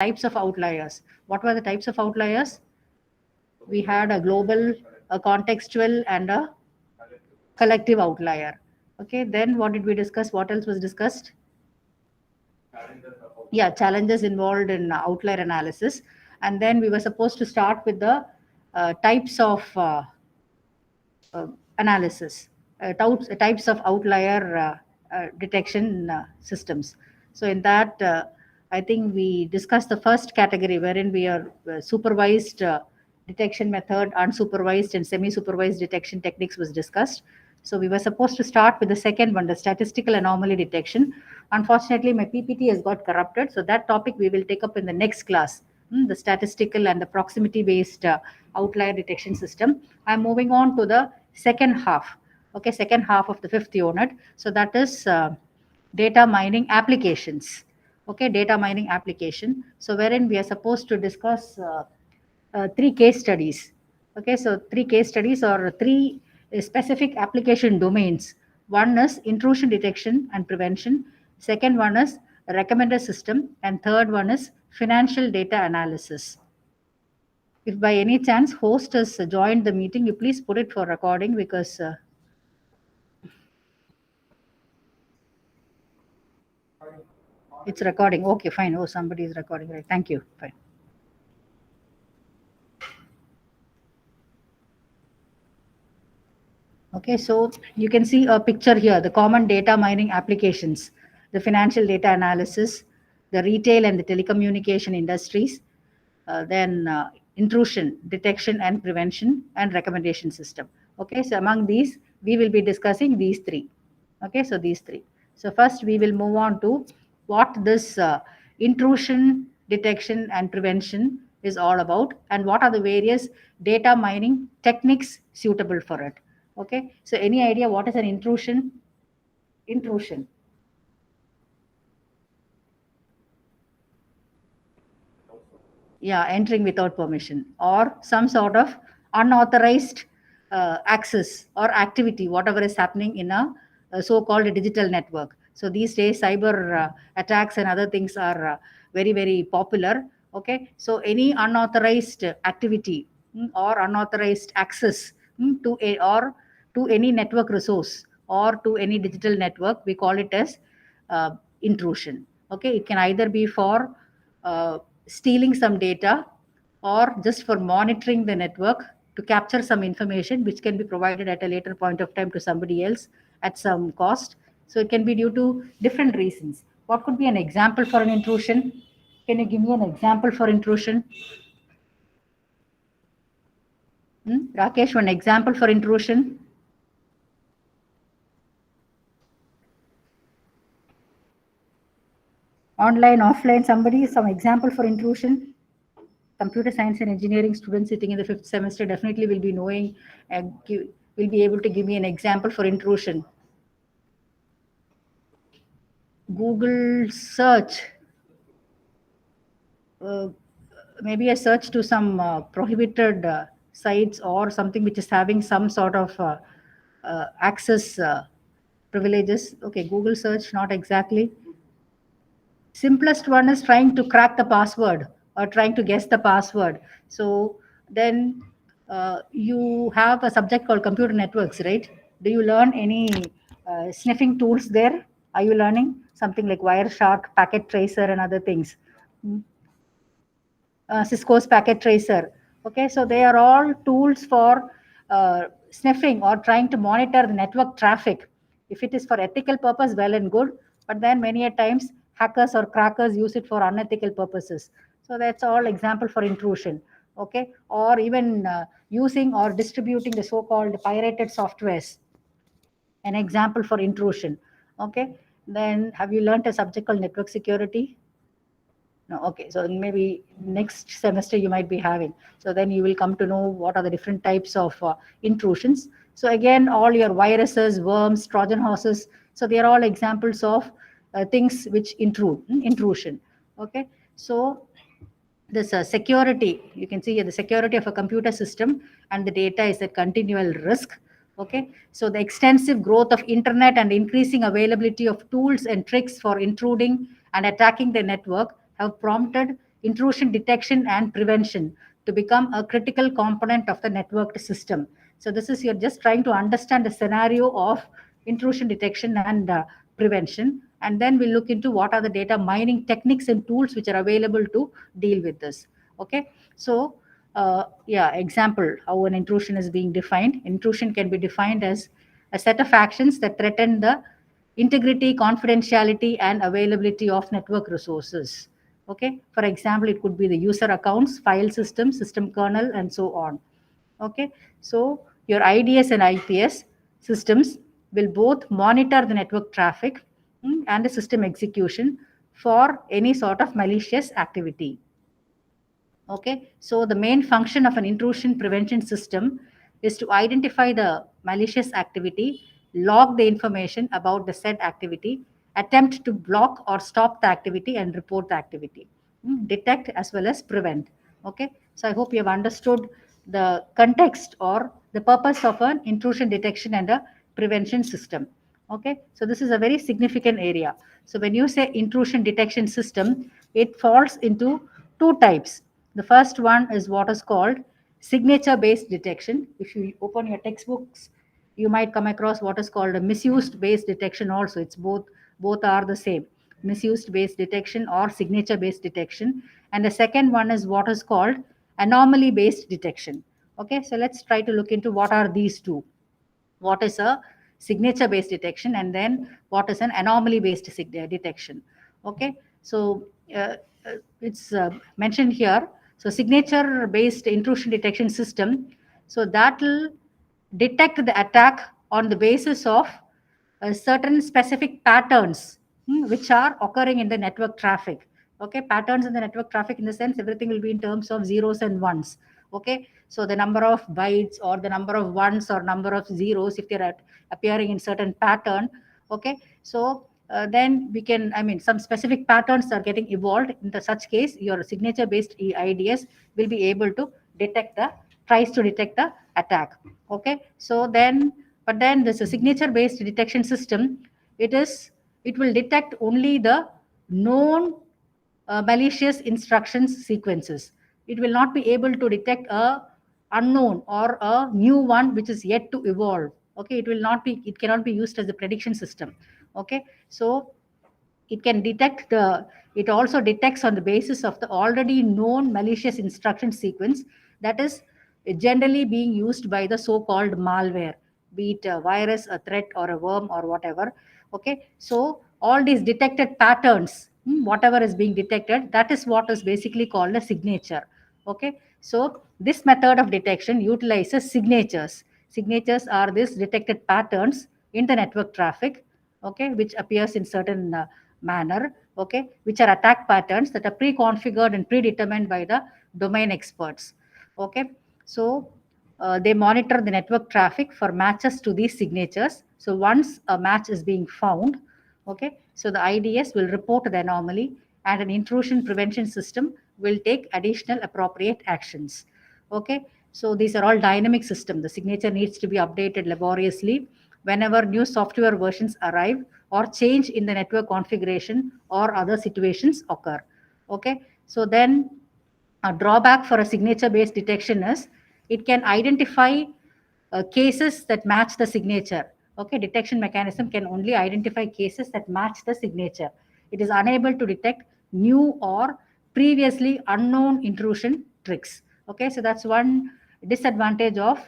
types of outliers. What were the types of outliers? We had a global, a contextual, and a collective outlier. Okay, then what did we discuss? What else was discussed? Yeah, challenges involved in outlier analysis. And then we were supposed to start with the types of uh, analysis, types of outlier detection systems. So in that, I think we discussed the first category wherein we are supervised detection method, unsupervised and semi-supervised detection techniques was discussed. So we were supposed to start with the second one, the statistical anomaly detection. Unfortunately, my PPT has got corrupted, so that topic we will take up in the next class. The statistical and the proximity based outlier detection system. I'm moving on to the second half. Okay, second half of the fifth unit. So that is data mining applications. Okay, data mining application. So wherein we are supposed to discuss three case studies. Okay, so three case studies or three specific application domains. One is intrusion detection and prevention. Second one is recommender system, and third one is financial data analysis. If by any chance host has joined the meeting, you please put it for recording because it's recording. Okay, fine. Oh, somebody is recording. Right. Thank you. Fine. Okay, so you can see a picture here, the common data mining applications, the financial data analysis, the retail and the telecommunication industries, then intrusion detection and prevention, and recommendation system. Okay, so among these, we will be discussing these three. Okay, so these three. So first we will move on to what this intrusion detection and prevention is all about, and what are the various data mining techniques suitable for it. Okay, so any idea what is an intrusion? Intrusion. Yeah, entering without permission or some sort of unauthorized access or activity, whatever is happening in a so-called digital network. So these days, cyber attacks and other things are very, very popular. Okay, so any unauthorized activity or unauthorized access to a or to any network resource or to any digital network, we call it as intrusion. Okay, it can either be for stealing some data or just for monitoring the network to capture some information which can be provided at a later point of time to somebody else at some cost. So it can be due to different reasons. What could be an example for an intrusion? Can you give me an example for intrusion? Rakesh, one example for intrusion. Online, offline, somebody, some example for intrusion? Computer science and engineering students sitting in the fifth semester definitely will be knowing and will be able to give me an example for intrusion. Google search, uh, maybe a search to some prohibited sites or something which is having some sort of access privileges. Okay, Google search, not exactly. Simplest one is trying to crack the password or trying to guess the password. So then you have a subject called computer networks, right? Do you learn any sniffing tools there? Are you learning something like Wireshark, Packet Tracer, and other things? Cisco's Packet Tracer. Okay, so they are all tools for sniffing or trying to monitor the network traffic. If it is for ethical purpose, well and good, but then many a times hackers or crackers use it for unethical purposes. So that's all example for intrusion. Okay, or even using or distributing the so-called pirated softwares, an example for intrusion. Okay, then have you learned a subject called network security? No, okay. So maybe next semester you might be having. So then you will come to know what are the different types of intrusions. So again, all your viruses, worms, Trojan horses. So they are all examples of things which intrusion. Okay. So this security, you can see here the security of a computer system and the data is a continual risk. Okay, so the extensive growth of internet and increasing availability of tools and tricks for intruding and attacking the network have prompted intrusion detection and prevention to become a critical component of the networked system. So this is, you're just trying to understand the scenario of intrusion detection and prevention, and then we'll look into what are the data mining techniques and tools which are available to deal with this. Okay, so yeah, example how an intrusion is being defined. Intrusion can be defined as a set of actions that threaten the integrity, confidentiality, and availability of network resources. Okay, for example, it could be the user accounts, file system, system kernel, and so on. Okay, so your IDS and IPS systems will both monitor the network traffic and the system execution for any sort of malicious activity. Okay, so the main function of an intrusion prevention system is to identify the malicious activity, log the information about the said activity, attempt to block or stop the activity, and report the activity. Detect as well as prevent. Okay, so I hope you have understood the context or the purpose of an intrusion detection and a prevention system. Okay, so this is a very significant area. So when you say intrusion detection system, it falls into two types. The first one is what is called signature based detection. If you open your textbooks, you might come across what is called a misused based detection also. It's both are the same, misused based detection or signature based detection. And the second one is what is called anomaly based detection. Okay, so let's try to look into what are these two. What is a signature based detection, and then what is an anomaly based detection. Okay, so it's mentioned here. So signature based intrusion detection system, so that will detect the attack on the basis of certain specific patterns which are occurring in the network traffic. Okay, patterns in the network traffic, in the sense everything will be in terms of zeros and ones. Okay, so the number of bytes or the number of ones or number of zeros, if they're appearing in certain pattern. Okay, so then we can, I mean, some specific patterns are getting evolved. In the such case, your signature based IDS will be able to detect the, tries to detect the attack. Okay, so then, but then this signature based detection system, it is, it will detect only the known malicious instructions sequences. It will not be able to detect a unknown or a new one which is yet to evolve. Okay, it will not be, it cannot be used as a prediction system. Okay, so it can detect the, it also detects on the basis of the already known malicious instruction sequence that is generally being used by the so-called malware, be it a virus, a threat, or a worm, or whatever. Okay, so all these detected patterns, whatever is being detected, that is what is basically called a signature. Okay, so this method of detection utilizes signatures. Signatures are these detected patterns in the network traffic, okay, which appears in certain manner, okay, which are attack patterns that are pre-configured and predetermined by the domain experts. Okay, so they monitor the network traffic for matches to these signatures. So once a match is being found, okay, so the IDS will report the anomaly, and an intrusion prevention system will take additional appropriate actions. Okay, so these are all dynamic system. The signature needs to be updated laboriously whenever new software versions arrive or change in the network configuration or other situations occur. Okay, so then a drawback for a signature based detection is it can identify cases that match the signature. Okay, detection mechanism can only identify cases that match the signature. It is unable to detect new or previously unknown intrusion tricks. Okay, so that's one disadvantage of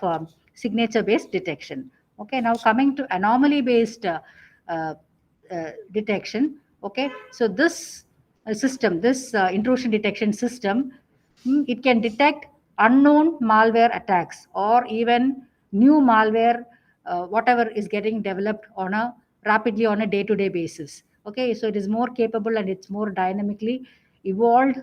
signature based detection. Okay, now coming to anomaly based uh, detection. Okay, so this system, this intrusion detection system, it can detect unknown malware attacks or even new malware, whatever is getting developed on a rapidly on a day-to-day basis. Okay, so it is more capable and it's more dynamically evolved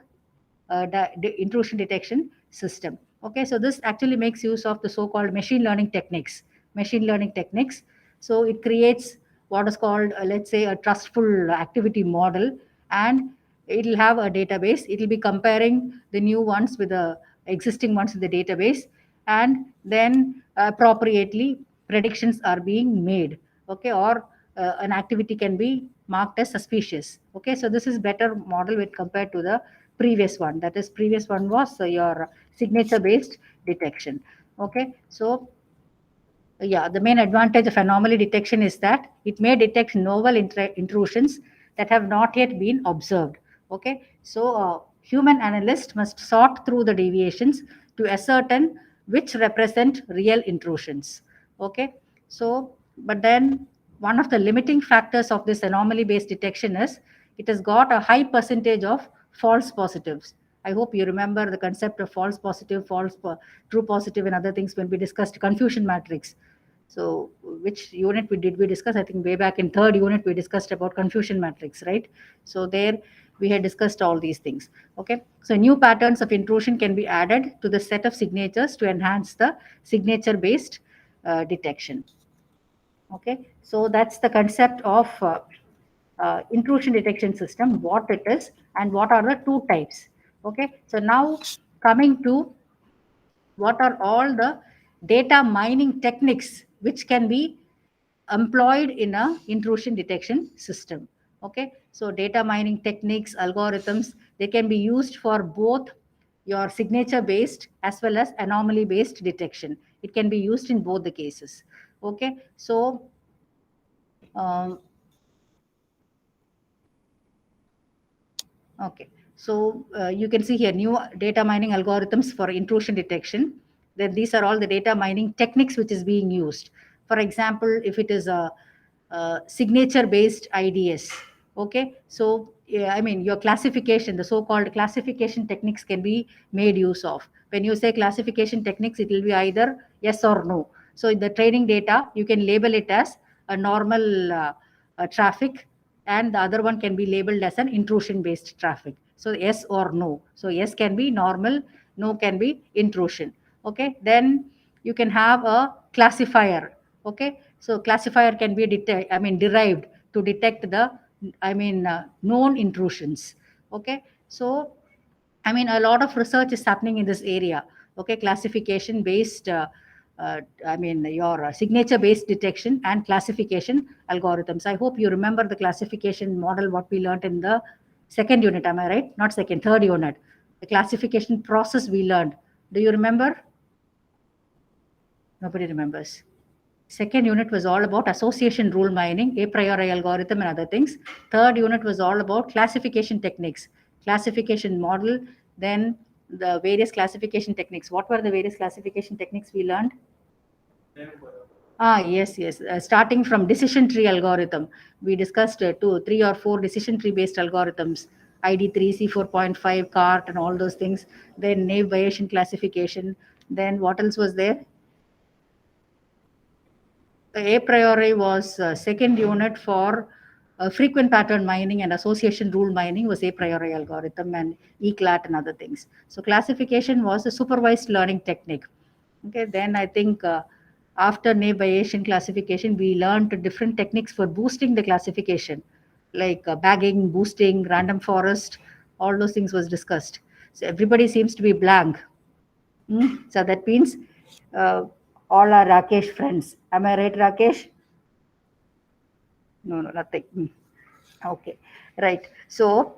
intrusion detection system. Okay, so this actually makes use of the so-called machine learning techniques. Machine learning techniques. So it creates what is called, let's say, a trustful activity model, and it will have a database. It will be comparing the new ones with the existing ones in the database, and then appropriately predictions are being made. Okay, or an activity can be marked as suspicious. Okay, so this is better model when compared to the previous one. That is, previous one was your signature based detection. Okay, so yeah, the main advantage of anomaly detection is that it may detect novel intrusions that have not yet been observed. Okay, so human analyst must sort through the deviations to ascertain which represent real intrusions. Okay, so but then one of the limiting factors of this anomaly based detection is it has got a high percentage of false positives. I hope you remember the concept of false positive, true positive, and other things when we discussed confusion matrix. So, which unit we discuss? I think way back in third unit we discussed about confusion matrix, right? So there we had discussed all these things. Okay. So new patterns of intrusion can be added to the set of signatures to enhance the signature-based detection. Okay. So that's the concept of intrusion detection system, what it is, and what are the two types. Okay. So now coming to what are all the data mining techniques which can be employed in a intrusion detection system. Okay, so data mining techniques, algorithms, they can be used for both your signature based as well as anomaly based detection. It can be used in both the cases. Okay, so um, okay, so you can see here new data mining algorithms for intrusion detection. Then these are all the data mining techniques which is being used. For example, if it is a signature-based IDS, okay, so yeah, I mean your classification, the so-called classification techniques can be made use of. When you say classification techniques, it will be either yes or no. So in the training data, you can label it as a normal traffic, and the other one can be labeled as an intrusion based traffic. So yes or no. So yes can be normal, no can be intrusion. Okay, then you can have a classifier. Okay, so classifier can be derived to detect the known intrusions. Okay, so a lot of research is happening in this area. Okay, classification based, your signature based detection and classification algorithms. I hope you remember the classification model, what we learned in the second unit. Am I right? Not second, third unit. The classification process we learned. Do you remember? Nobody remembers. Second unit was all about association rule mining, a priori algorithm, and other things. Third unit was all about classification techniques, classification model, then the various classification techniques. What were the various classification techniques we learned? Yes. Starting from decision tree algorithm, we discussed two, three or four decision tree based algorithms, ID3, C4.5, CART, and all those things. Then Naive Bayesian classification. Then what else was there? A priori was second unit for frequent pattern mining, and association rule mining was a priori algorithm and ECLAT and other things. So classification was a supervised learning technique. Okay, then I think after Naive Bayesian classification, we learned different techniques for boosting the classification, like bagging, boosting, random forest, all those things was discussed. So everybody seems to be blank. So that means uh, all are Rakesh friends. Am I right, Rakesh? No, nothing. Okay, right. So,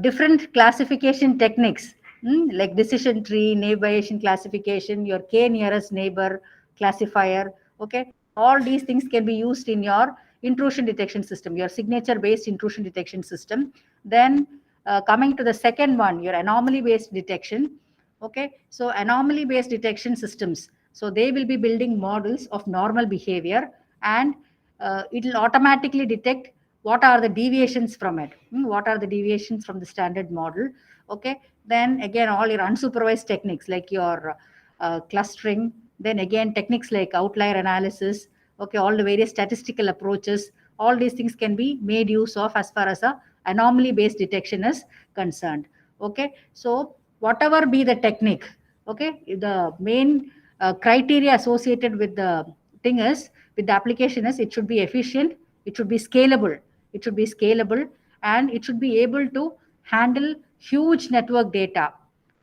different classification techniques, like decision tree, neighbor Bayesian classification, your k nearest neighbor classifier. Okay, all these things can be used in your intrusion detection system, your signature-based intrusion detection system. Then, coming to the second one, your anomaly-based detection. Okay, so anomaly-based detection systems. So they will be building models of normal behavior, and it will automatically detect what are the deviations from it, what are the deviations from the standard model. Okay, then again all your unsupervised techniques like your clustering, then again techniques like outlier analysis. Okay, all the various statistical approaches, all these things can be made use of as far as a anomaly based detection is concerned. Okay, so whatever be the technique, okay, the main criteria associated with the thing is, with the application is, it should be efficient, it should be scalable, and it should be able to handle huge network data,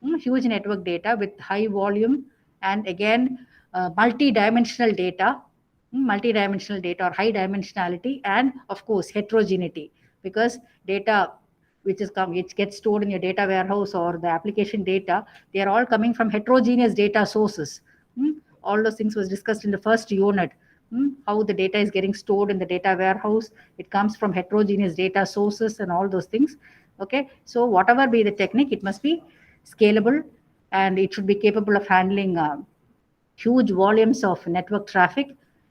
with high volume, and again multi-dimensional data, or high dimensionality, and of course heterogeneity, because data which gets stored in your data warehouse or the application data, they are all coming from heterogeneous data sources. All those things was discussed in the first unit. How the data is getting stored in the data warehouse, it comes from heterogeneous data sources and all those things. Okay, so whatever be the technique, it must be scalable, and it should be capable of handling huge volumes of network traffic.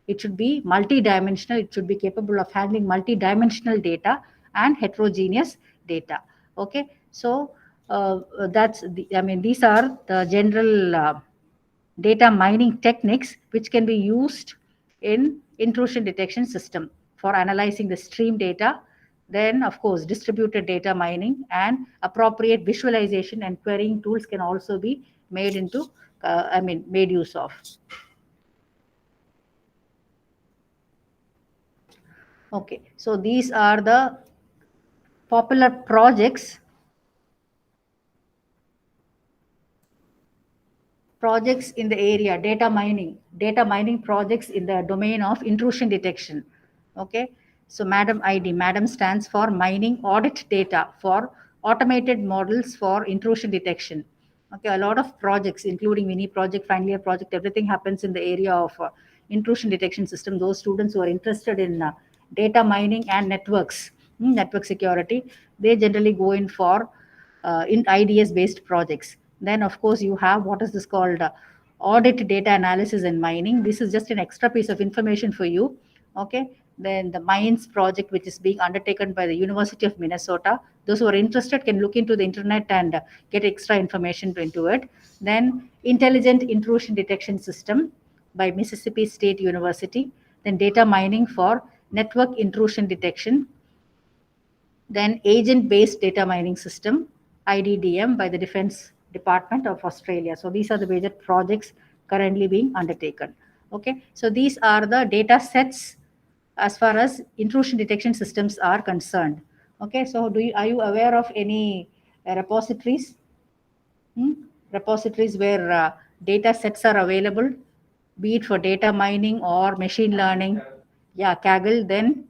It should be multi-dimensional. It should be capable of handling multi-dimensional data and heterogeneous data. Okay, so these are the general data mining techniques which can be used in intrusion detection system for analyzing the stream data. Then, of course, distributed data mining and appropriate visualization and querying tools can also be made into, made use of. Okay, so these are the popular projects in the area, data mining projects in the domain of intrusion detection. Okay, so Madam stands for mining audit data for automated models for intrusion detection. Okay, a lot of projects, including mini project, final year project, everything happens in the area of intrusion detection system. Those students who are interested in data mining and networks, network security, they generally go in for in IDS based projects. Then, of course, you have what is this called audit data analysis and mining. This is just an extra piece of information for you. Okay. Then the mines project, which is being undertaken by the University of Minnesota. Those who are interested can look into the internet and get extra information into it. Then intelligent intrusion detection system by Mississippi State University. Then data mining for network intrusion detection. Then agent-based data mining system, IDDM, by the Defense Department of Australia. So these are the major projects currently being undertaken. Okay, so these are the data sets as far as intrusion detection systems are concerned. Okay, so are you aware of any repositories? Repositories where data sets are available, be it for data mining or machine learning? Yeah, Kaggle. Then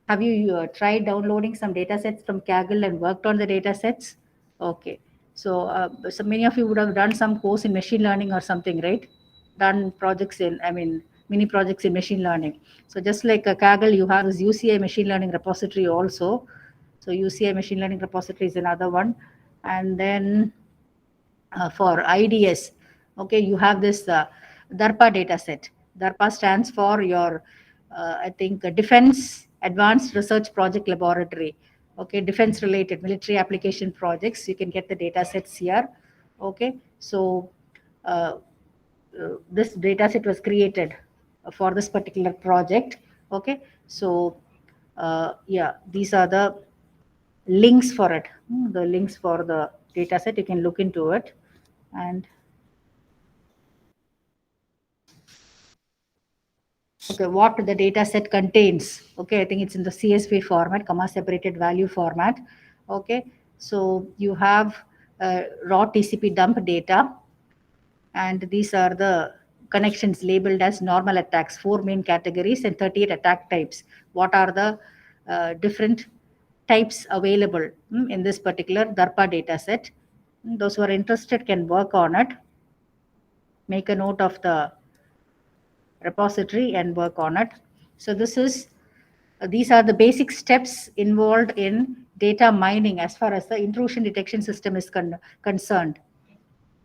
have you tried downloading some data sets from Kaggle and worked on the data sets? Okay. So many of you would have done some course in machine learning or something, right? Done projects in, mini projects in machine learning. So just like Kaggle, you have this UCI machine learning repository also. So UCI machine learning repository is another one. And then for IDS, okay, you have this DARPA data set. DARPA stands for your, I think, Defense Advanced Research Project Laboratory. Okay, defense related military application projects. You can get the data sets here. Okay, so this data set was created for this particular project. Okay, so yeah, these are the links for it. The links for the data set, you can look into it. And okay, what the data set contains. Okay, I think it's in the CSV format, comma separated value format. Okay, so you have raw TCP dump data, and these are the connections labeled as normal attacks, 4 main categories and 38 attack types. What are the different types available in this particular DARPA data set? Those who are interested can work on it, make a note of the repository and work on it. So these are the basic steps involved in data mining as far as the intrusion detection system is concerned.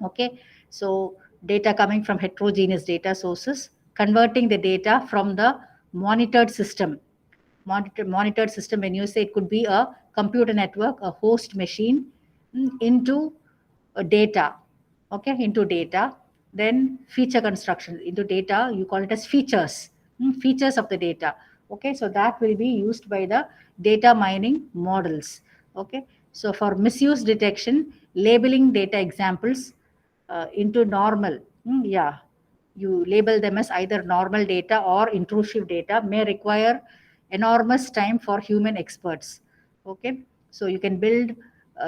Okay, so data coming from heterogeneous data sources, converting the data from the monitored system. Monitored system, when you say, it could be a computer network, a host machine, into data. Okay, into data. Then feature construction into data, you call it as features, features of the data. Okay, so that will be used by the data mining models. Okay, so for misuse detection, labeling data examples into normal, yeah, you label them as either normal data or intrusive data, may require enormous time for human experts. Okay, so you can build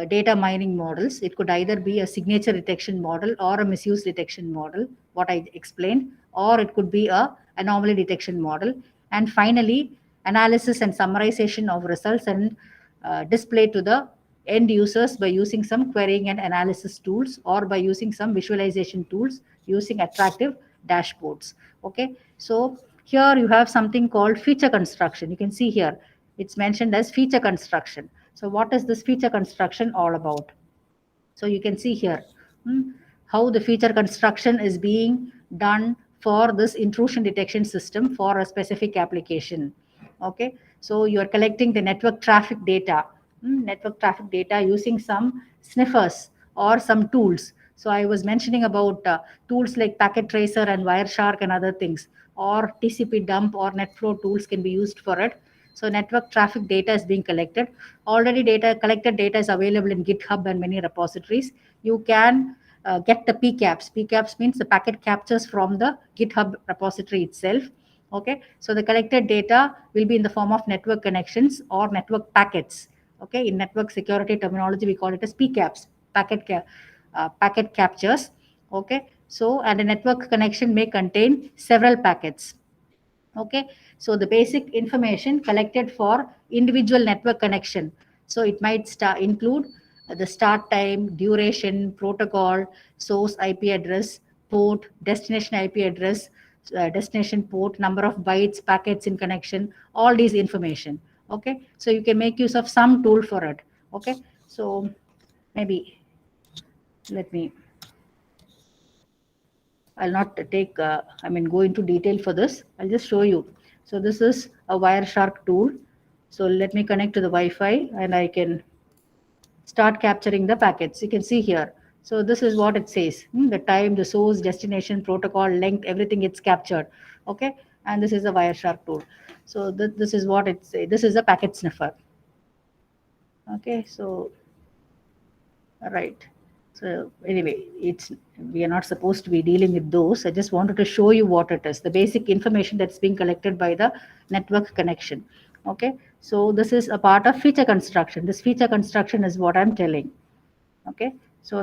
data mining models. It could either be a signature detection model or a misuse detection model, what I explained, or it could be a anomaly detection model. And finally, analysis and summarization of results and displayed to the end users by using some querying and analysis tools, or by using some visualization tools using attractive dashboards. Okay, so here you have something called feature construction. You can see here it's mentioned as feature construction. So what is this feature construction all about? So you can see here how the feature construction is being done for this intrusion detection system for a specific application. Okay, so you are collecting the network traffic data, using some sniffers or some tools. So I was mentioning about tools like Packet Tracer and Wireshark and other things, or TCP dump or NetFlow tools can be used for it. So network traffic data is being collected. Already collected data is available in GitHub and many repositories. You can get the PCAPs. PCAPs means the packet captures from the GitHub repository itself. Okay, so the collected data will be in the form of network connections or network packets. Okay, in network security terminology, we call it as PCAPs, packet captures. Okay, so and a network connection may contain several packets. Okay, so the basic information collected for individual network connection. So it might include the start time, duration, protocol, source IP address, port, destination IP address, destination port, number of bytes, packets in connection, all these information. Okay, so you can make use of some tool for it. Okay, so maybe let me, I'll not take, go into detail for this. I'll just show you. So this is a Wireshark tool. So let me connect to the Wi-Fi and I can start capturing the packets. You can see here. So this is what it says. The time, the source, destination, protocol, length, everything gets captured. Okay. And this is a Wireshark tool. So this is what it says. This is a packet sniffer. Okay. So, right. So anyway, we are not supposed to be dealing with those. I just wanted to show you what it is, the basic information that's being collected by the network connection. Okay, so this is a part of feature construction. This feature construction is what I'm telling. Okay, so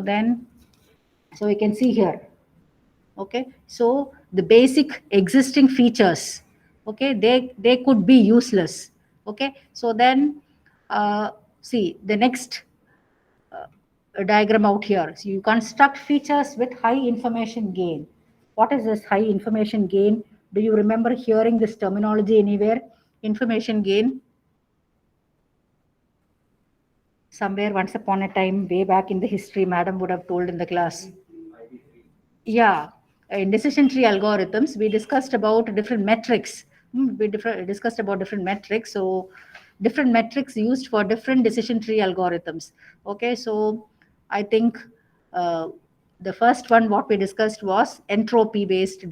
we can see here. Okay, so the basic existing features, okay, they could be useless. Okay, so then see the next a diagram out here. So you construct features with high information gain. What is this high information gain? Do you remember hearing this terminology anywhere? Information gain. Somewhere once upon a time, way back in the history, madam would have told in the class. Yeah, in decision tree algorithms, we discussed about different metrics. Discussed about different metrics. So, different metrics used for different decision tree algorithms. Okay, so I think uh, the first one what we discussed was entropy based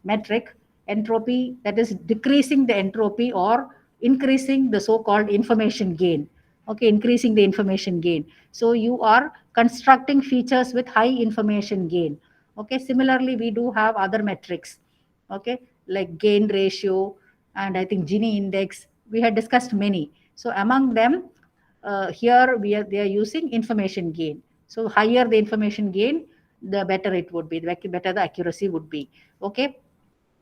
metric. Entropy, that is decreasing the entropy or increasing the so-called information gain. Okay, increasing the information gain. So you are constructing features with high information gain. Okay, similarly we do have other metrics, okay, like gain ratio, and I think Gini index. We had discussed many. So among them, here they are using information gain. So higher the information gain, the better it would be, the better the accuracy would be. Okay,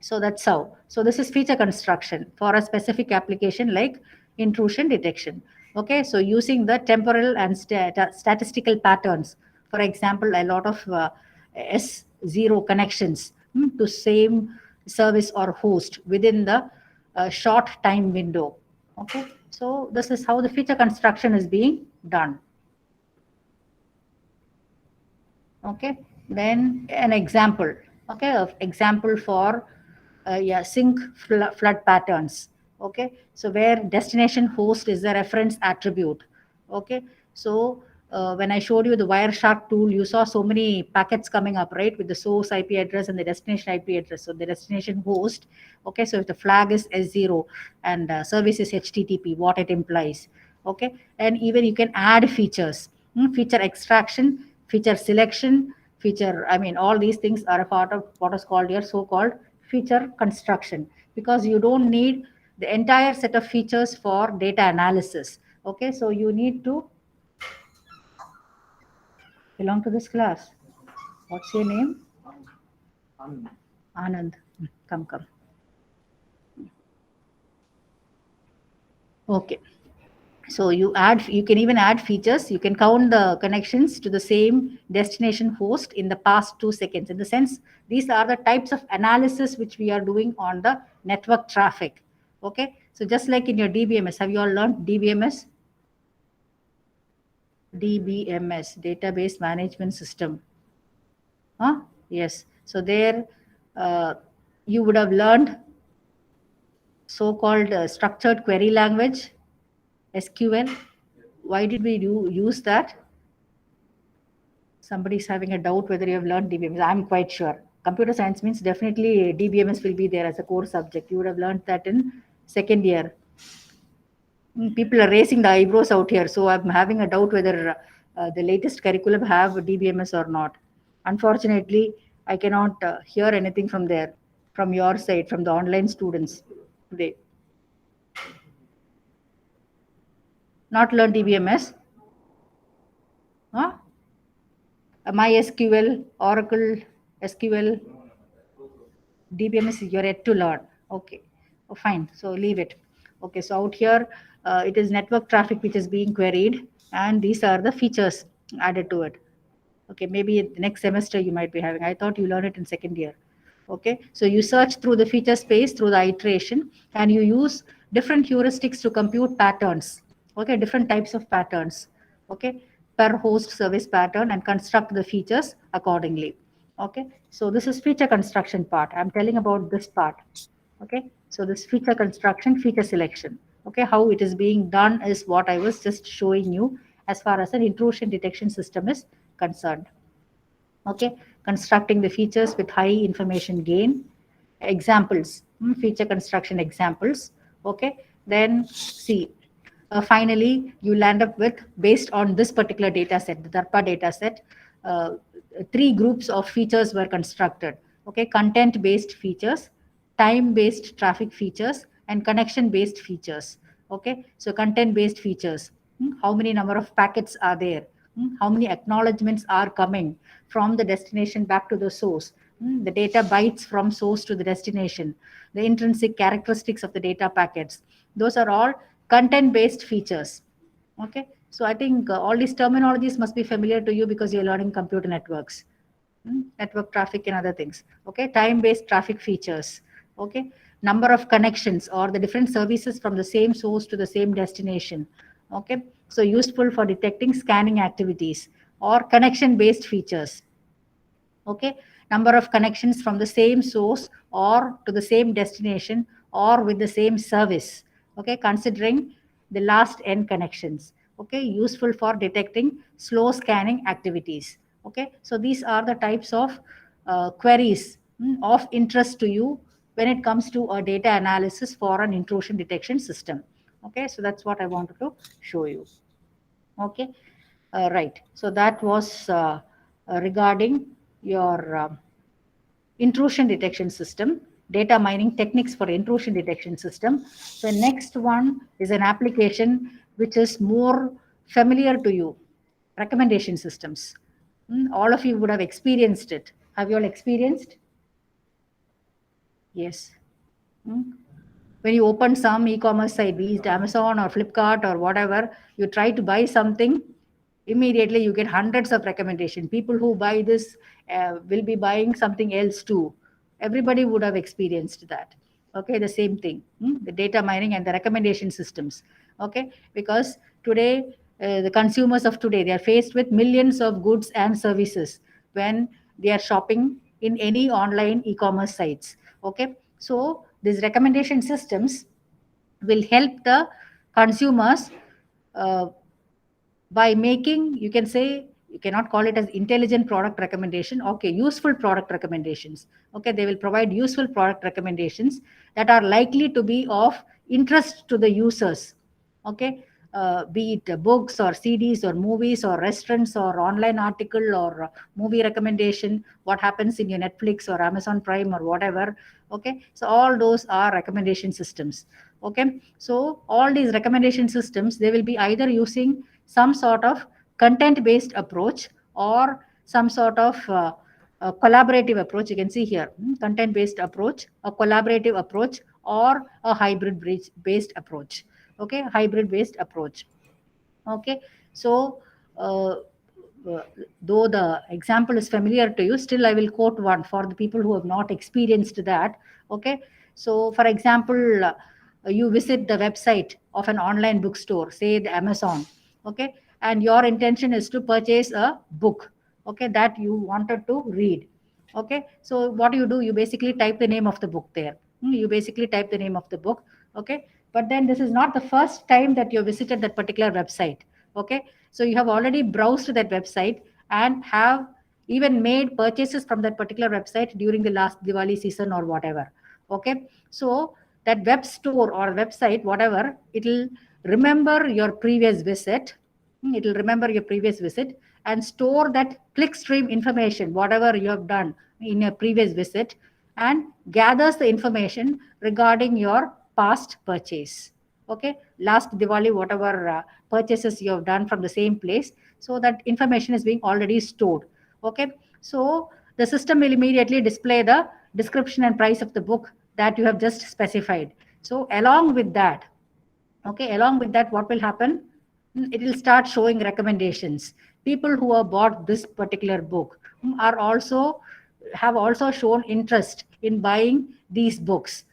so that's how. So this is feature construction for a specific application like intrusion detection. Okay, so using the temporal and statistical patterns. For example, a lot of S0 connections to same service or host within the short time window. Okay, so this is how the feature construction is being done. Okay, then an example. Okay, of example for sync flood patterns. Okay, so where destination host is the reference attribute. Okay, so when I showed you the Wireshark tool, you saw so many packets coming up, right, with the source IP address and the destination IP address. So the destination host. Okay, so if the flag is S0 and service is HTTP, what it implies. Okay, and even you can add features, feature extraction, feature selection, all these things are a part of what is called your so-called feature construction, because you don't need the entire set of features for data analysis. Okay, so you need to belong to this class. What's your name? Anand. Come. Okay. So you can even add features. You can count the connections to the same destination host in the past 2 seconds. In the sense, these are the types of analysis which we are doing on the network traffic. Okay. So just like in your DBMS, have you all learned DBMS? DBMS, Database Management System. Huh? Yes. So there, uh, you would have learned so-called structured query language, SQL. Why did we use that? Somebody's having a doubt whether you have learned DBMS. I'm quite sure. Computer science means definitely DBMS will be there as a core subject. You would have learned that in second year. People are raising the eyebrows out here, so I'm having a doubt whether the latest curriculum have DBMS or not. Unfortunately, I cannot hear anything from there, from your side, from the online students today. Not learn DBMS? Huh? MySQL, Oracle, SQL, DBMS you're yet to learn. Okay. Oh, fine. So leave it. Okay. So out here, it is network traffic which is being queried, and these are the features added to it. Okay. Maybe the next semester you might be having. I thought you learned it in second year. Okay. So you search through the feature space through the iteration, and you use different heuristics to compute patterns. Okay. Different types of patterns. Okay. Per host service pattern, and construct the features accordingly. Okay. So this is feature construction part. I'm telling about this part. Okay. So this feature construction, feature selection. Okay. How it is being done is what I was just showing you as far as an intrusion detection system is concerned. Okay. Constructing the features with high information gain. Examples, feature construction examples. Okay. Then see, finally you land up with, based on this particular data set, the DARPA data set, uh, three groups of features were constructed. Okay. Content based features, time based traffic features, and connection based features. Okay. So content based features, how many number of packets are there, how many acknowledgements are coming from the destination back to the source, the data bytes from source to the destination, the intrinsic characteristics of the data packets. Those are all content based features. Okay. So I think all these terminologies must be familiar to you because you're learning computer networks, network traffic and other things. Okay. Time based traffic features. Okay. Number of connections or the different services from the same source to the same destination. Okay. So useful for detecting scanning activities, or connection based features. Okay. Number of connections from the same source or to the same destination or with the same service. Okay. Considering the last n connections. Okay. Useful for detecting slow scanning activities. Okay. So these are the types of queries of interest to you when it comes to a data analysis for an intrusion detection system. Okay. So that's what I wanted to show you. Okay. Right. So that was regarding your intrusion detection system, data mining techniques for intrusion detection system. The next one is an application which is more familiar to you, recommendation systems. All of you would have experienced it. Have you all experienced? Yes. Mm. When you open some e-commerce site, be it Amazon or Flipkart or whatever, you try to buy something, immediately you get hundreds of recommendation. People who buy this will be buying something else too. Everybody would have experienced that. Okay, the same thing, the data mining and the recommendation systems. Okay, because today the consumers of today, they are faced with millions of goods and services when they are shopping in any online e-commerce sites. Okay, so these recommendation systems will help the consumers uh, by making, you can say, you cannot call it as intelligent product recommendation. Okay, useful product recommendations. Okay, they will provide useful product recommendations that are likely to be of interest to the users. Okay, be it books or CDs or movies or restaurants or online article or movie recommendation, what happens in your Netflix or Amazon Prime or whatever. Okay, so all those are recommendation systems. Okay, so all these recommendation systems, they will be either using some sort of content based approach or some sort of a collaborative approach. You can see here, content based approach, a collaborative approach, or a hybrid based approach. Okay, hybrid based approach. Okay, so uh, though the example is familiar to you, still I will quote one for the people who have not experienced that. Okay, so for example, you visit the website of an online bookstore, say the Amazon. Okay, and your intention is to purchase a book, okay, that you wanted to read. Okay, so what do, you basically type the name of the book there. You basically type the name of the book. Okay, but then this is not the first time that you visited that particular website. Okay, so you have already browsed that website and have even made purchases from that particular website during the last Diwali season or whatever. Okay, so that web store or website, whatever, it'll remember your previous visit. It'll remember your previous visit and store that clickstream information, whatever you have done in your previous visit, and gathers the information regarding your past purchase. Okay, last Diwali, whatever purchases you have done from the same place, so that information is being already stored. Okay, so the system will immediately display the description and price of the book that you have just specified. So along with that, okay, along with that, what will happen? It will start showing recommendations. People who have bought this particular book are also have also shown interest in buying these books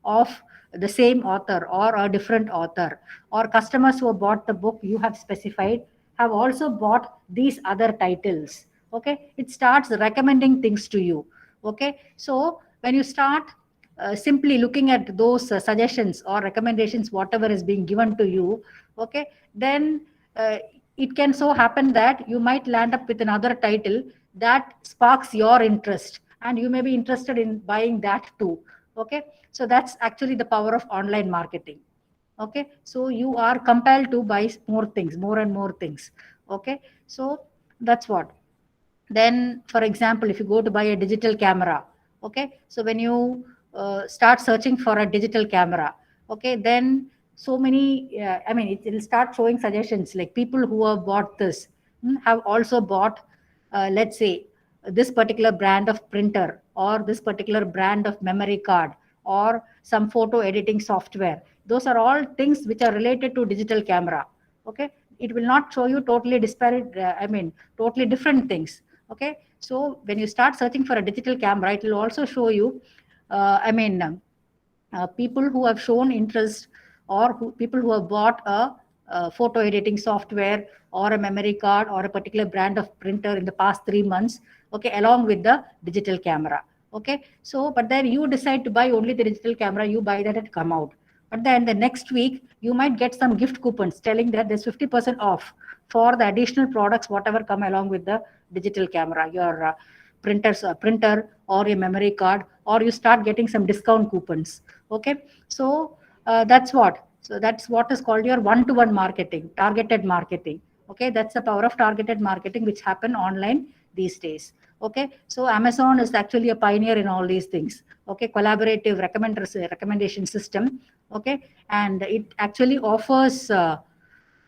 of the same author or a different author, or customers who have bought the book you have specified have also bought these other titles. Okay, it starts recommending things to you. Okay, so when you start simply looking at those suggestions or recommendations, whatever is being given to you, okay, then it can so happen that you might land up with another title that sparks your interest, and you may be interested in buying that too. Okay, so that's actually the power of online marketing. Okay, so you are compelled to buy more things, more and more things. Okay, so that's what. Then for example, if you go to buy a digital camera, okay, so when you start searching for a digital camera, okay, then so many I mean, it will start showing suggestions like people who have bought this have also bought, let's say, this particular brand of printer or this particular brand of memory card or some photo editing software. Those are all things which are related to digital camera. Okay, it will not show you totally disparate, I mean, totally different things. Okay, so when you start searching for a digital camera, it will also show you I mean, people who have shown interest, or people who have bought a photo editing software or a memory card or a particular brand of printer in the past 3 months. Okay, along with the digital camera. Okay, so but then you decide to buy only the digital camera, you buy that at come out. But then the next week you might get some gift coupons telling that there's 50% off for the additional products whatever come along with the digital camera, your printer or your memory card, or you start getting some discount coupons. Okay, so that's what is called your one-to-one marketing, targeted marketing. Okay, that's the power of targeted marketing which happen online these days. Okay, so Amazon is actually a pioneer in all these things. Okay, collaborative recommendation system. Okay, and it actually offers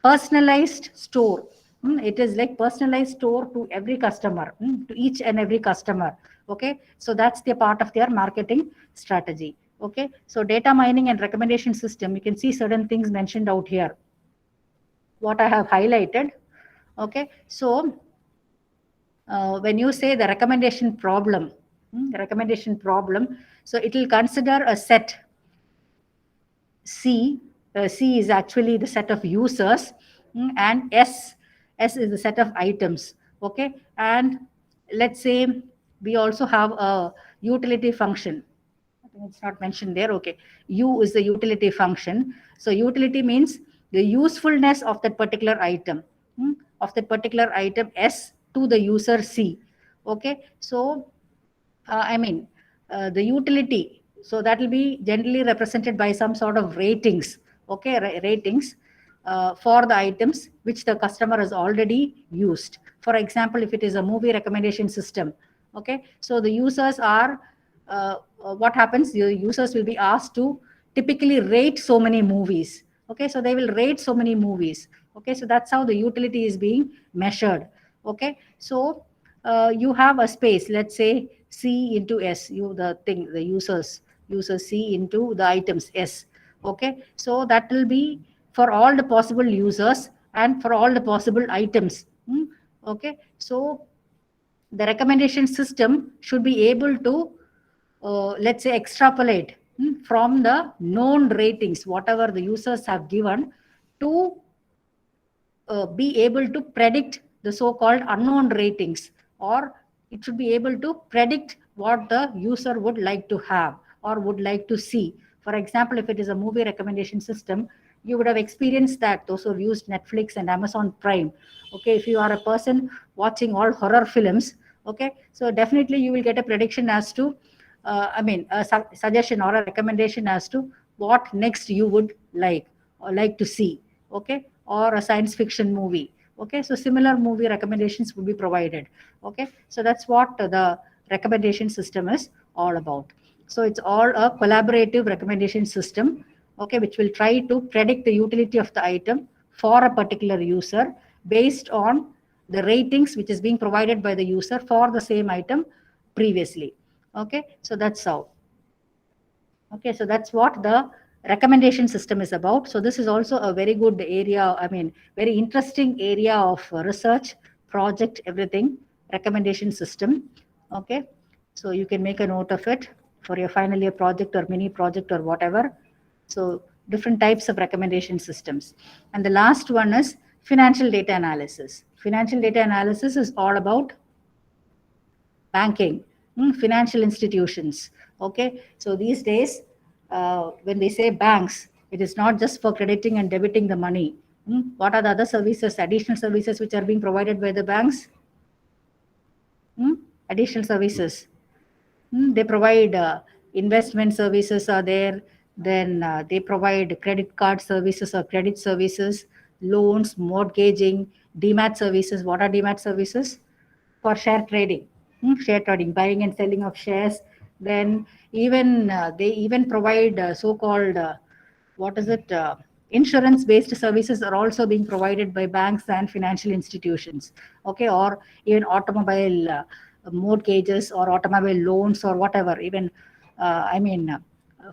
personalized store. It is like personalized store to every customer, to each and every customer. Okay, so that's the part of their marketing strategy. Okay, so data mining and recommendation system, you can see certain things mentioned out here, what I have highlighted. Okay, so when you say the recommendation problem, so it will consider a set C. C is actually the set of users, and S is the set of items. Okay, and let's say we also have a utility function. I think it's not mentioned there. Okay, U is the utility function. So utility means the usefulness of that particular item, of that particular item, S to the user C. Okay, so I mean, the utility. So that will be generally represented by some sort of ratings. Okay, ratings for the items which the customer has already used. For example, if it is a movie recommendation system, okay, so the users are what happens? The users will be asked to typically rate so many movies. Okay, so they will rate so many movies. Okay, so that's how the utility is being measured. Okay, so you have a space, let's say C into S, you the thing, the users C into the items S. Okay, so that will be for all the possible users and for all the possible items. Okay, so the recommendation system should be able to, let's say, extrapolate from the known ratings, whatever the users have given, to be able to predict the so-called unknown ratings, or it should be able to predict what the user would like to have or would like to see. For example, if it is a movie recommendation system, you would have experienced that, those who have used Netflix and Amazon Prime. Okay, if you are a person watching all horror films, okay, so definitely you will get a prediction as to, a suggestion or a recommendation as to what next you would like or like to see. Okay, or a science fiction movie. Okay, so similar movie recommendations will be provided. Okay, so that's what the recommendation system is all about. So it's all a collaborative recommendation system, okay, which will try to predict the utility of the item for a particular user based on the ratings which is being provided by the user for the same item previously. Okay, so that's how. Okay, so that's what the recommendation system is about. So this is also a very good area, very interesting area of research, project, everything, recommendation system. Okay, so you can make a note of it for your final year project or mini project or whatever. So different types of recommendation systems. And the last one is financial data analysis. Financial data analysis is all about banking, financial institutions. Okay, so these days, when they say banks, it is not just for crediting and debiting the money. What are the other services, additional services which are being provided by the banks? Additional services. They provide investment services are there. Then they provide credit card services or credit services, loans, mortgaging, demat services. What are demat services? For share trading. Share trading, buying and selling of shares. Then even they even provide so-called what is it? Insurance-based services are also being provided by banks and financial institutions. Okay, or even automobile mortgages or automobile loans or whatever. Even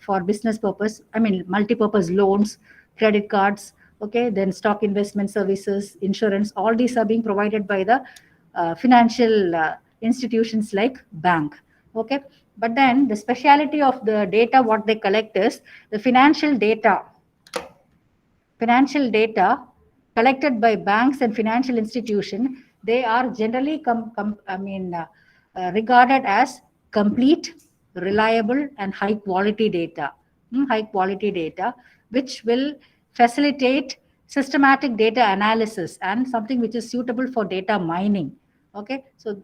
for business purpose, multi-purpose loans, credit cards. Okay, then stock investment services, insurance. All these are being provided by the financial institutions like bank. Okay, but then the speciality of the data what they collect is the financial data collected by banks and financial institution. They are generally regarded as complete, reliable and high quality data. High quality data which will facilitate systematic data analysis and something which is suitable for data mining. Okay, so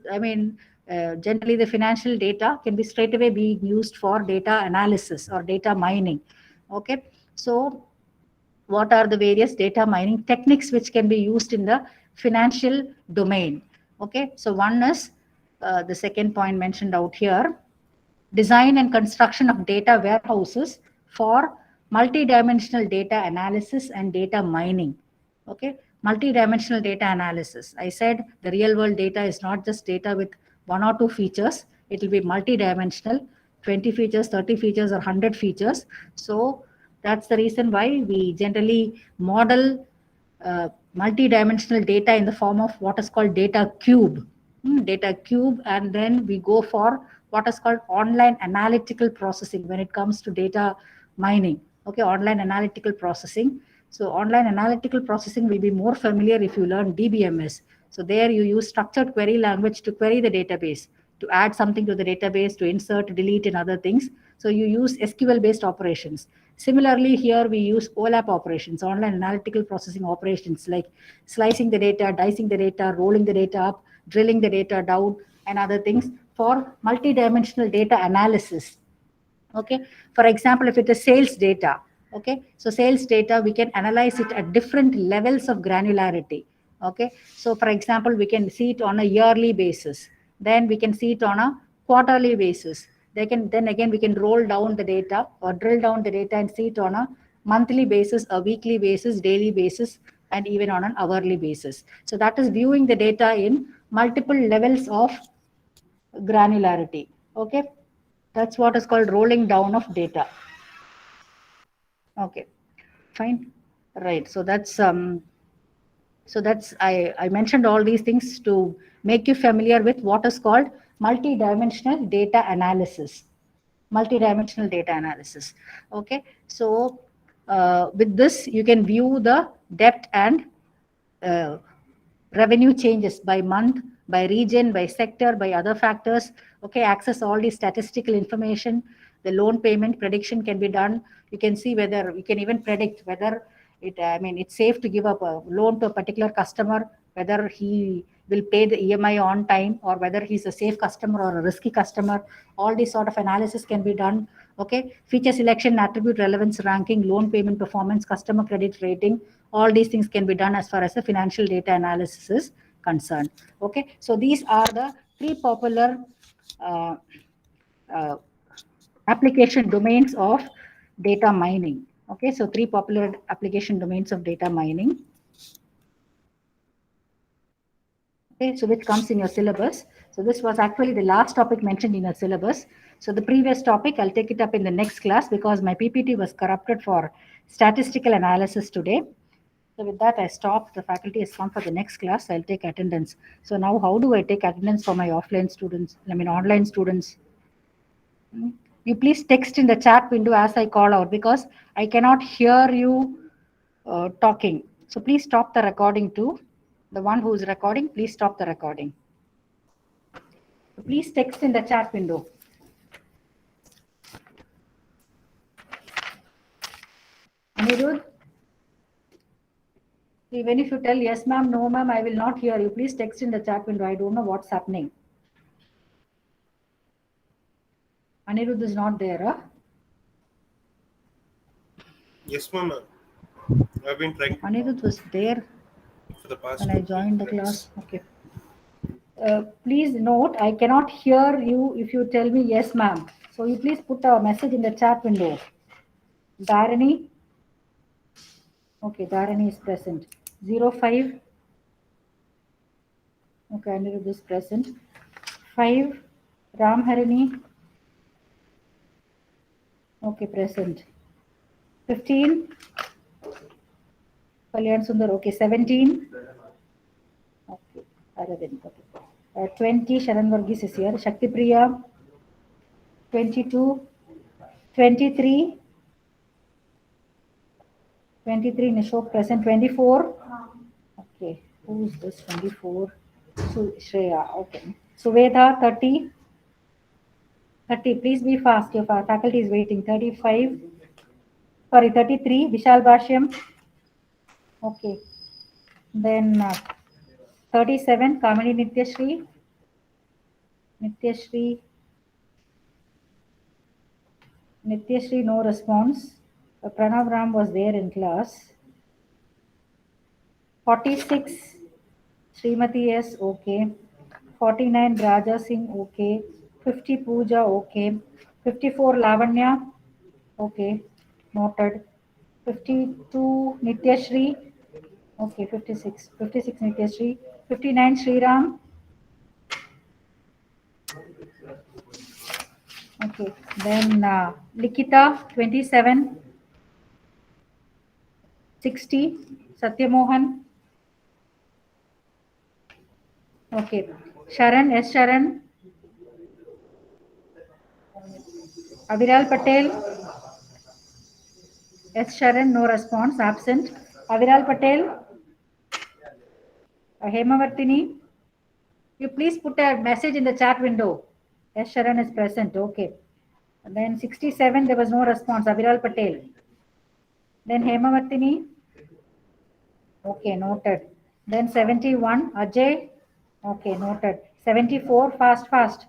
generally the financial data can be straight away being used for data analysis or data mining. Okay, so what are the various data mining techniques which can be used in the financial domain? Okay, so one is the second point mentioned out here: design and construction of data warehouses for multidimensional data analysis and data mining. Okay, multidimensional data analysis. I said the real world data is not just data with one or two features, it will be multidimensional, 20 features, 30 features, or 100 features. So that's the reason why we generally model multidimensional data in the form of what is called data cube. Data cube, and then we go for what is called online analytical processing when it comes to data mining. Okay, online analytical processing. So online analytical processing will be more familiar if you learn DBMS. So there you use structured query language to query the database, to add something to the database, to insert, delete, and other things. So you use SQL based operations. Similarly, here we use OLAP operations, online analytical processing operations, like slicing the data, dicing the data, rolling the data up, drilling the data down, and other things for multidimensional data analysis. Okay, for example, if it is sales data, okay, so sales data, we can analyze it at different levels of granularity. Okay, so for example, we can see it on a yearly basis, then we can see it on a quarterly basis. Then again we can roll down the data or drill down the data and see it on a monthly basis, a weekly basis, daily basis, and even on an hourly basis. So that is viewing the data in multiple levels of granularity. Okay, that's what is called rolling down of data. Okay, fine. Right. I mentioned all these things to make you familiar with what is called multidimensional data analysis. Multidimensional data analysis. Okay. So with this, you can view the depth and uh, revenue changes by month, by region, by sector, by other factors. Okay, access all the statistical information. The loan payment prediction can be done. You can see whether you can even predict whether it's safe to give up a loan to a particular customer, whether he will pay the EMI on time or whether he's a safe customer or a risky customer. All these sort of analysis can be done. Okay, feature selection, attribute relevance, ranking, loan payment performance, customer credit rating, all these things can be done as far as the financial data analysis is concerned. Okay, so these are the three popular uh, uh, application domains of data mining. Okay, so three popular application domains of data mining. Okay, so which comes in your syllabus. So this was actually the last topic mentioned in your syllabus. So the previous topic, I'll take it up in the next class because my PPT was corrupted for statistical analysis today. So with that, I stop. The faculty has come for the next class. I'll take attendance. So now how do I take attendance for my offline students? Online students. You please text in the chat window as I call out because I cannot hear you talking. So please stop the recording too. The one who is recording, please stop the recording. So please text in the chat window. Anirudh? Even if you tell yes ma'am, no ma'am, I will not hear you. Please text in the chat window. I don't know what's happening. Anirudh is not there, huh? Yes, ma'am. I've been trying. Anirudh was there For the past when I joined the minutes. class. Okay. Please note, I cannot hear you if you tell me yes, ma'am. So you please put a message in the chat window. Dharani. Okay, Dharani is present. 05. Okay, Anirudh is present. 5. Ram Harini. Okay, present. 15. Kalyan Sundar. Okay, 17. Okay, Aravind. Okay. 20. Sharan Varghese is here. Shakti Priya. 22. 23. 23. Nishok present. 24. Okay, who is this? 24. Shreya. Okay. Suveda, 30. 30. Please be fast. Your faculty is waiting. 35. Sorry, 33. Vishal Bhashyam. Okay. Then 37. Kamini Nityashri. Nityashri. Nityashri, no response. Pranav Ram was there in class. 46. Srimati S. Okay. 49. Raja Singh. Okay. 50. Pooja. Okay. 54. Lavanya. Okay. Noted. 52. Nityashri. Okay. 56. 56. Nityashri. 59. Sriram. Okay. Then Likita. 27. 60. Satyamohan. Okay. Sharan. S. Sharan. Aviral Patel. S. Sharan. No response. Absent. Aviral Patel. Hemavartini. You please put a message in the chat window. S. Sharan is present. Okay. And then 67, there was no response. Aviral Patel. Then Hemavartini. Okay, noted. Then 71, Ajay. Okay, noted. 74, fast.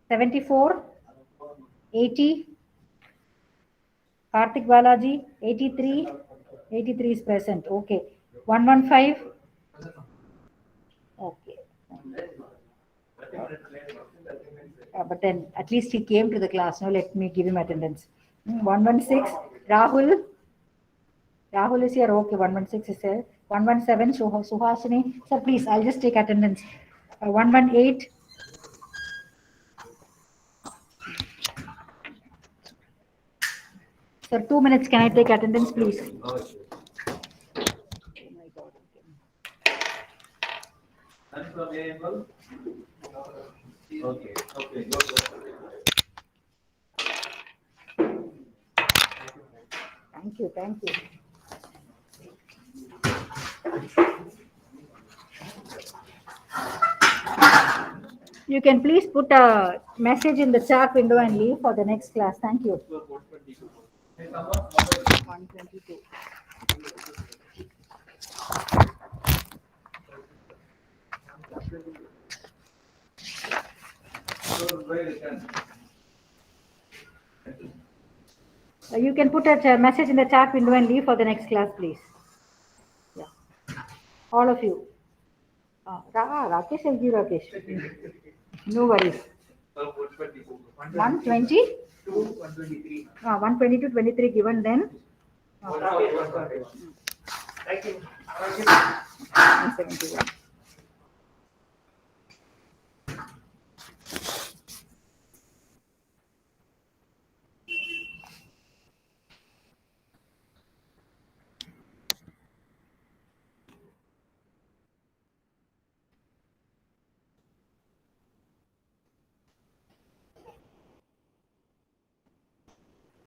74, 80, Karthik Balaji. 83, 83 is present. Okay. 115. Okay. But then at least he came to the class. Now let me give him attendance. 116, Rahul. Rahul is here. Okay, 116 is here. 117, Suhasini. Sir, please, I'll just take attendance. 118. Sir, 2 minutes. Can I take attendance, please? available? Okay, okay, go. Thank you, thank you. You can please put a message in the chat window and leave for the next class. Thank you. 122. You can put a message in the chat window and leave for the next class, please. Yeah. All of you. Rakesh, I'll give Rakesh. No worries. 120? 122, 23 given then. Thank you. 171.